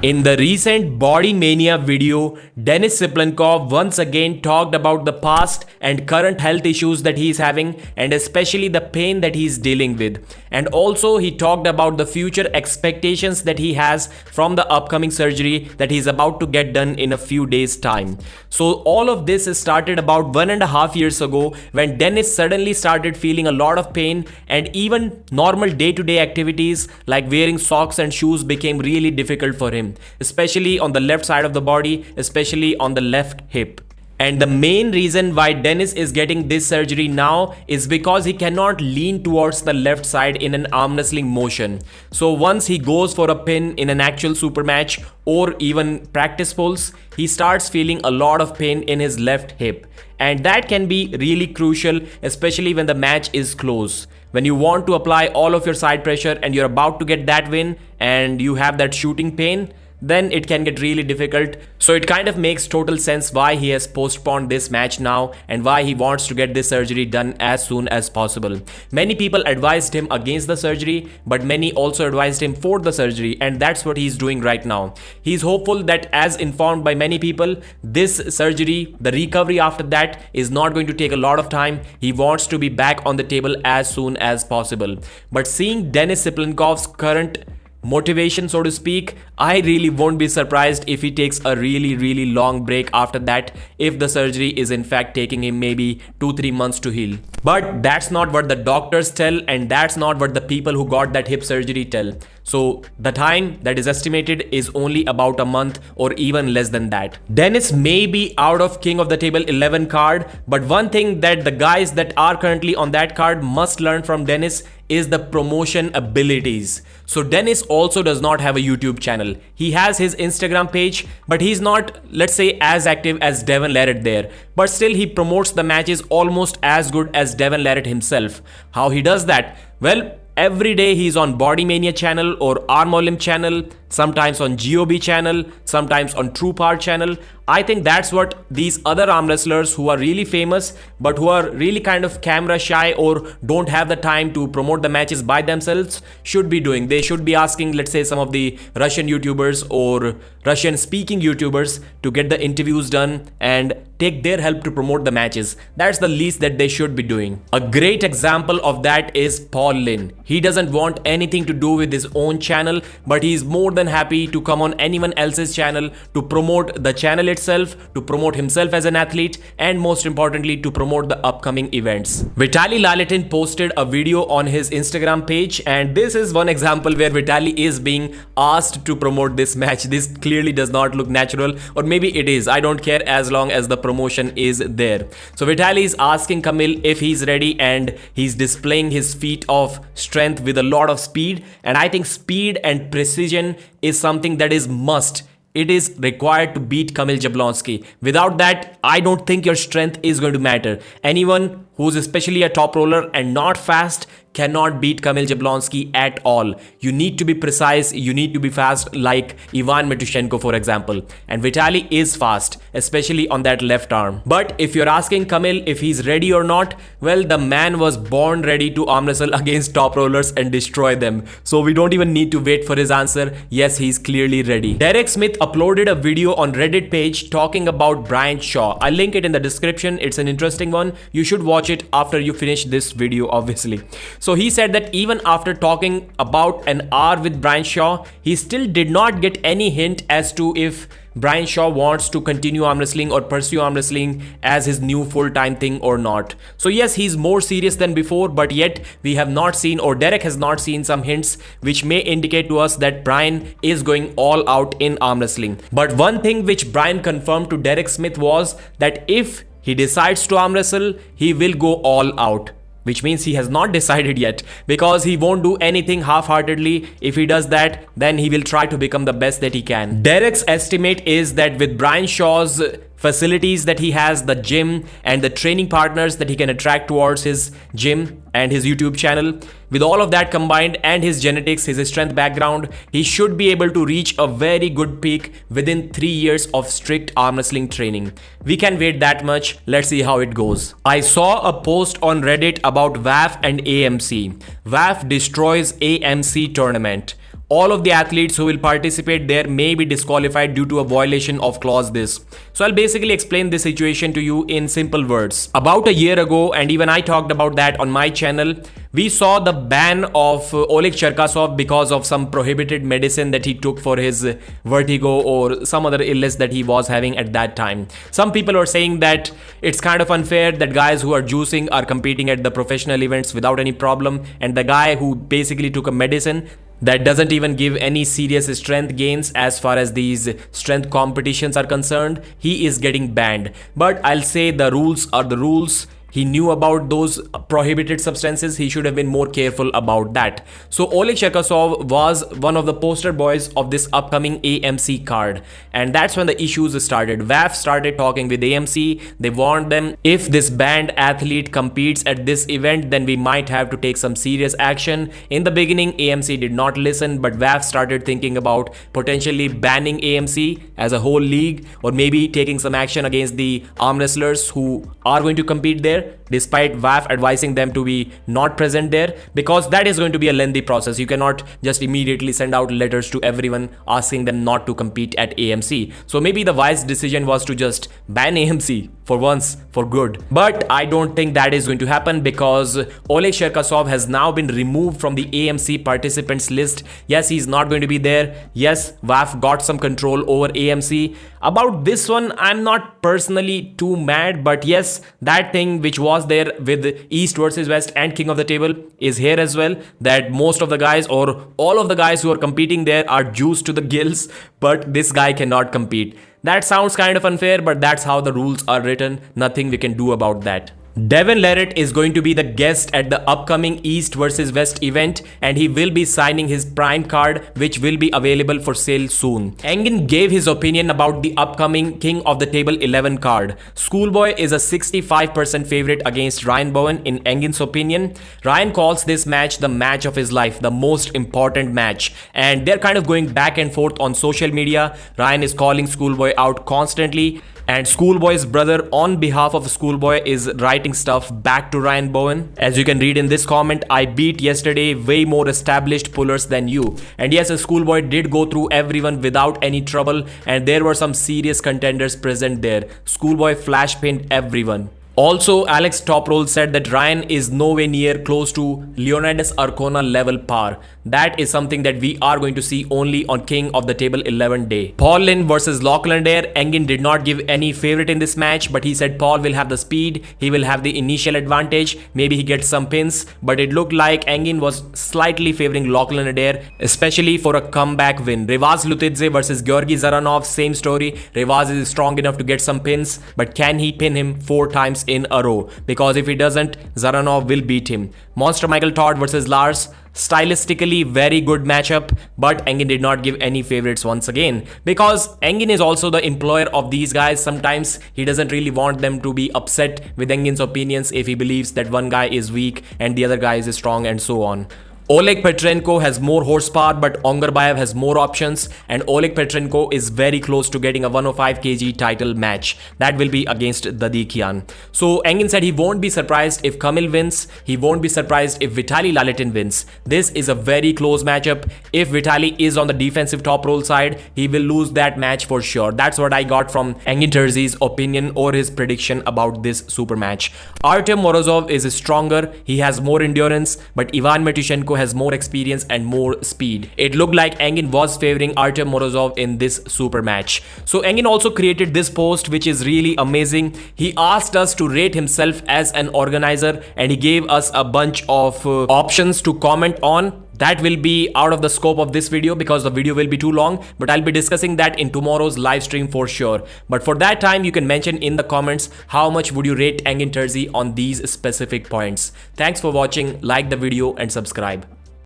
In the recent Body Mania video, Denis Cyplenkov once again talked about the past and current health issues that he is having, and especially the pain that he is dealing with. And also he talked about the future expectations that he has from the upcoming surgery that he is about to get done in a few days time. So all of this started about 1.5 years ago when Denis suddenly started feeling a lot of pain, and even normal day-to-day activities like wearing socks and shoes became really difficult for him, especially on the left side of the body, especially on the left hip. And the main reason why Denis is getting this surgery now is because he cannot lean towards the left side in an arm wrestling motion. So once he goes for a pin in an actual super match or even practice pulls, he starts feeling a lot of pain in his left hip. And that can be really crucial, especially when the match is close. When you want to apply all of your side pressure and you're about to get that win and you have that shooting pain, then it can get really difficult. So it kind of makes total sense why he has postponed this match now and why he wants to get this surgery done as soon as possible. Many people advised him against the surgery, but many also advised him for the surgery, and that's what he's doing right now. He's hopeful that, as informed by many people, this surgery, the recovery after that, is not going to take a lot of time. He wants to be back on the table as soon as possible. But seeing Denis Cyplenkov's current motivation, so to speak, I really won't be surprised if he takes a really long break after that, if the surgery is in fact taking him maybe 2-3 months to heal. But that's not what the doctors tell, and that's not what the people who got that hip surgery tell. So the time that is estimated is only about a month or even less than that. Denis may be out of King of the Table 11 card, but one thing that the guys that are currently on that card must learn from Denis is the promotion abilities. So Denis also does not have a YouTube channel. He has his Instagram page, but he's not, let's say, as active as Devon Larratt there. But still he promotes the matches almost as good as Devon Larratt himself. How he does that? Well, every day he's on Body Mania channel or ARMWRESTLING channel, sometimes on GOB channel, sometimes on True Power channel. I think that's what these other arm wrestlers who are really famous but who are really kind of camera shy or don't have the time to promote the matches by themselves should be doing. They should be asking, let's say, some of the Russian YouTubers or Russian speaking YouTubers to get the interviews done and take their help to promote the matches. That's the least that they should be doing. A great example of that is Paul Lin. He doesn't want anything to do with his own channel, but he is more than happy to come on anyone else's channel to promote the channel itself, to promote himself as an athlete, and most importantly to promote the upcoming events. Vitaly Laletin posted a video on his Instagram page, and this is one example where Vitaly is being asked to promote this match. This clearly does not look natural, or maybe it is. I don't care as long as the promotion is there. So Vitaly is asking Kamil if he's ready, and he's displaying his feat of strength with a lot of speed, and I think speed and precision is something that is must. It is required to beat Kamil Jablonski. Without that, I don't think your strength is going to matter. Anyone who's especially a top roller and not fast cannot beat Kamil Jablonski at all. You need to be precise, you need to be fast, like Ivan Matushenko, for example. And Vitaly is fast, especially on that left arm. But if you're asking Kamil if he's ready or not, well, the man was born ready to arm wrestle against top rollers and destroy them. So we don't even need to wait for his answer. Yes, he's clearly ready. Derek Smith uploaded a video on Reddit page talking about Brian Shaw. I'll link it in the description. It's an interesting one. You should watch it after you finish this video, obviously. So he said that even after talking about an hour with Brian Shaw, he still did not get any hint as to if Brian Shaw wants to continue arm wrestling or pursue arm wrestling as his new full-time thing or not. So yes, he's more serious than before, but yet we have not seen, or Derek has not seen, some hints which may indicate to us that Brian is going all out in arm wrestling. But one thing which Brian confirmed to Derek Smith was that if he decides to arm wrestle, he will go all out. Which means he has not decided yet, because he won't do anything half-heartedly. If he does that, then he will try to become the best that he can. Derek's estimate is that with Brian Shaw's facilities that he has, the gym and the training partners that he can attract towards his gym and his YouTube channel, with all of that combined and his genetics, his strength background, he should be able to reach a very good peak within 3 years of strict arm wrestling training. We can wait that much. Let's see how it goes. I saw a post on Reddit about WAF and AMC. WAF destroys AMC tournament. all of the athletes who will participate there may be disqualified due to a violation of clause this. So I'll basically explain this situation to you in simple words. About a year ago, and even I talked about that on my channel, we saw the ban of Oleg Cherkasov because of some prohibited medicine that he took for his vertigo or some other illness that he was having at that time. Some people were saying that it's kind of unfair that guys who are juicing are competing at the professional events without any problem, and the guy who basically took a medicine that doesn't even give any serious strength gains as far as these strength competitions are concerned, he is getting banned. But I'll say the rules are the rules. He knew about those prohibited substances. He should have been more careful about that. So Oleg Cherkasov was one of the poster boys of this upcoming AMC card. And that's when the issues started. WAF started talking with AMC. They warned them, if this banned athlete competes at this event, then we might have to take some serious action. In the beginning, AMC did not listen, but WAF started thinking about potentially banning AMC as a whole league, or maybe taking some action against the arm wrestlers who are going to compete there, despite WAF advising them to be not present there, because that is going to be a lengthy process. You cannot just immediately send out letters to everyone asking them not to compete at AMC. So maybe the wise decision was to just ban AMC for once, for good. But I don't think that is going to happen, because Oleg Cherkasov has now been removed from the AMC participants list. Yes, he's not going to be there. Yes, WAF got some control over AMC. About this one, I'm not personally too mad, but yes, that thing which was there with East versus West and King of the Table is here as well, that most of the guys or all of the guys who are competing there are juiced to the gills, but this guy cannot compete. That sounds kind of unfair, but that's how the rules are written. Nothing we can do about that. Devin Larratt is going to be the guest at the upcoming East versus West event, and he will be signing his Prime card, which will be available for sale soon. Engin gave his opinion about the upcoming King of the Table 11 card. Schoolboy is a 65% favorite against Ryan Bowen in Engin's opinion. Ryan calls this match the match of his life, the most important match, and they're kind of going back and forth on social media. Ryan is calling Schoolboy out constantly, and Schoolboy's brother on behalf of Schoolboy is writing stuff back to Ryan Bowen. As you can read in this comment, I beat yesterday way more established pullers than you. And yes, Schoolboy did go through everyone without any trouble, and there were some serious contenders present there. Schoolboy flash pinned everyone. Also, Alex Toproll said that Ryan is nowhere near close to Leonidas Arcona level par. That is something that we are going to see only on King of the Table 11 day. Paul Lynn versus Lachlan Dare. Engin did not give any favorite in this match, but he said Paul will have the speed, he will have the initial advantage, maybe he gets some pins, but it looked like Engin was slightly favoring Lachlan Dare, especially for a comeback win. Rivaz Lutidze versus Georgi Zaranov, same story. Rivaz is strong enough to get some pins, but can he pin him 4 times in a row? Because if he doesn't, Zaranov will beat him. Monster Michael Todd versus Lars. Stylistically very good matchup, but Engin did not give any favorites once again, because Engin is also the employer of these guys. Sometimes he doesn't really want them to be upset with Engin's opinions if he believes that one guy is weak and the other guy is strong, and so on. Oleg Petrenko has more horsepower, but Ongarbayev has more options, and Oleg Petrenko is very close to getting a 105 kg title match. That will be against DADIKYAN. So Engin said he won't be surprised if Kamil wins. He won't be surprised if Vitaly Laletin wins. This is a very close matchup. If Vitaly is on the defensive top roll side, he will lose that match for sure. That's what I got from Engin Terzi's opinion or his prediction about this super match. Artem Morozov is stronger. He has more endurance, but Ivan Matyushenko has more experience and more speed. It looked like Engin was favoring Artem Morozov in this super match. So Engin also created this post, which is really amazing. He asked us to rate himself as an organizer, and he gave us a bunch of options to comment on. That will be out of the scope of this video because the video will be too long, but I'll be discussing that in tomorrow's live stream for sure. But for that time, you can mention in the comments how much would you rate Engin Terzi on these specific points. Thanks for watching, like the video and subscribe.